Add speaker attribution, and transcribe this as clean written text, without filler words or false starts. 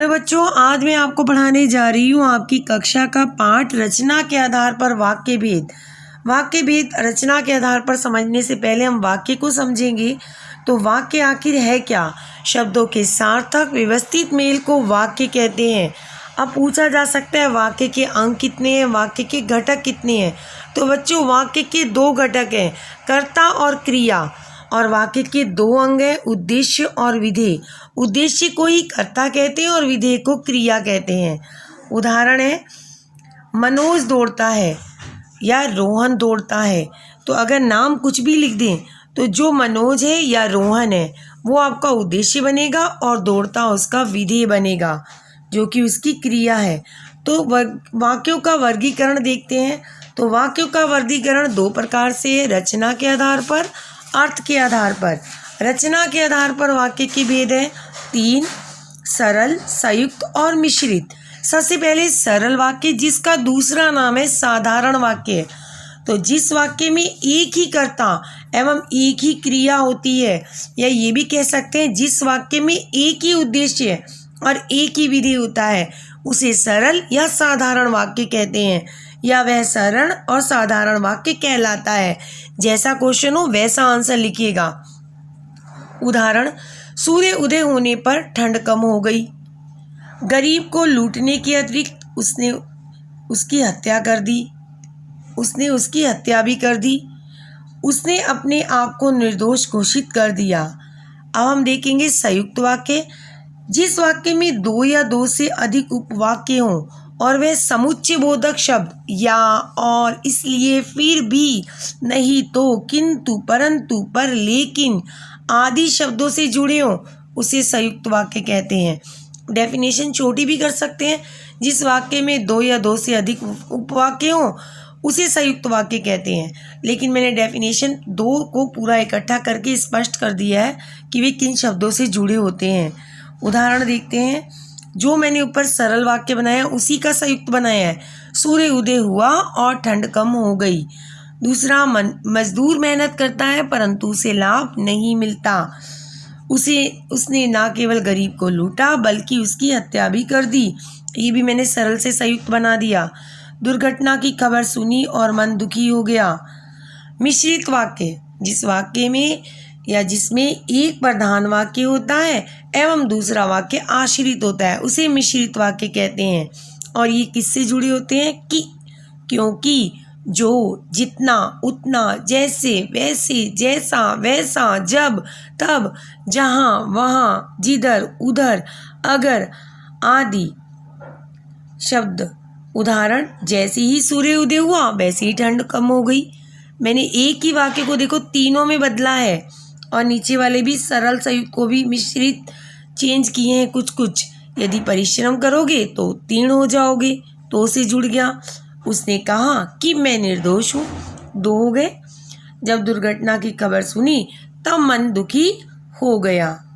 Speaker 1: तो बच्चों, आज मैं आपको पढ़ाने जा रही हूँ आपकी कक्षा का पाठ रचना के आधार पर वाक्य भेद। वाक्य भेद रचना के आधार पर समझने से पहले हम वाक्य को समझेंगे। तो वाक्य आखिर है क्या? शब्दों के सार्थक व्यवस्थित मेल को वाक्य कहते हैं। अब पूछा जा सकता है वाक्य के अंग कितने हैं, वाक्य के घटक कितने हैं। तो बच्चों, वाक्य के दो घटक हैं, कर्ता और क्रिया। और वाक्य के दो अंग हैं, उद्देश्य और विधेय। उद्देश्य को ही कर्ता कहते हैं और विधेय को क्रिया कहते हैं। उदाहरण है, मनोज दौड़ता है या रोहन दौड़ता है। तो अगर नाम कुछ भी लिख दें तो जो मनोज है या रोहन है वो आपका उद्देश्य बनेगा और दौड़ता उसका विधेय बनेगा, जो कि उसकी क्रिया है। तो वाक्यों का वर्गीकरण देखते हैं। तो वाक्यों का वर्गीकरण दो प्रकार से है, रचना के आधार पर, अर्थ के आधार पर। रचना के आधार पर वाक्य के भेद है तीन: सरल, संयुक्त और मिश्रित। सबसे पहले सरल वाक्य, जिसका दूसरा नाम है साधारण वाक्य। तो जिस वाक्य में एक ही कर्ता एवं एक ही क्रिया होती है, या ये भी कह सकते हैं जिस वाक्य में एक ही उद्देश्य और एक ही विधि होता है, उसे सरल या साधारण वाक्य कहते हैं, या वह सरल और साधारण वाक्य कहलाता है। जैसा क्वेश्चन हो वैसा आंसर लिखिएगा। उदाहरण, सूर्य उदय होने पर ठंड कम हो गई। गरीब को लूटने के अतिरिक्त उसने उसकी हत्या भी कर दी। उसने अपने आप को निर्दोष घोषित कर दिया। अब हम देखेंगे संयुक्त वाक्य, जिस वाक्य में दो या दो से अधिक उपवाक्य हों और वह समुच्चय बोधक शब्द या, और, इसलिए, फिर भी, नहीं तो, किंतु, परंतु, पर, लेकिन आदि शब्दों से जुड़े हों, उसे संयुक्त वाक्य कहते हैं। डेफिनेशन छोटी भी कर सकते हैं। जिस वाक्य में दो या दो से अधिक उपवाक्य हों उसे संयुक्त वाक्य कहते हैं। लेकिन मैंने डेफिनेशन दो को पूरा इकट्ठा करके स्पष्ट कर दिया है कि वे किन शब्दों से जुड़े होते हैं। उदाहरण देखते हैं। जो मैंने ऊपर सरल वाक्य बनाया उसी का संयुक्त बनाया है। सूर्य उदय हुआ और ठंड कम हो गई। दूसरा, मजदूर मेहनत करता है परंतु उसे लाभ नहीं मिलता। उसने न केवल गरीब को लूटा बल्कि उसकी हत्या भी कर दी। ये भी मैंने सरल से संयुक्त बना दिया। दुर्घटना की खबर सुनी और मन दुखी हो गया। मिश्रित वाक्य, जिस वाक्य में या जिसमें एक प्रधान वाक्य होता है एवं दूसरा वाक्य आश्रित होता है, उसे मिश्रित वाक्य कहते हैं। और ये किससे जुड़े होते हैं? कि, क्योंकि, जो, जितना, उतना, जैसे, वैसे, जैसा, वैसा, जब, तब, जहाँ, वहाँ, जिधर, उधर, अगर आदि शब्द। उदाहरण, जैसे ही सूर्य उदय हुआ वैसे ही ठंड कम हो गई। मैंने एक ही वाक्य को देखो तीनों में बदला है, और नीचे वाले भी सरल संयुक्त को भी मिश्रित चेंज किए हैं कुछ कुछ। यदि परिश्रम करोगे तो तीर्ण हो जाओगे, तो से जुड़ गया। उसने कहा कि मैं निर्दोष हूँ, दो हो गए। जब दुर्घटना की खबर सुनी तब मन दुखी हो गया।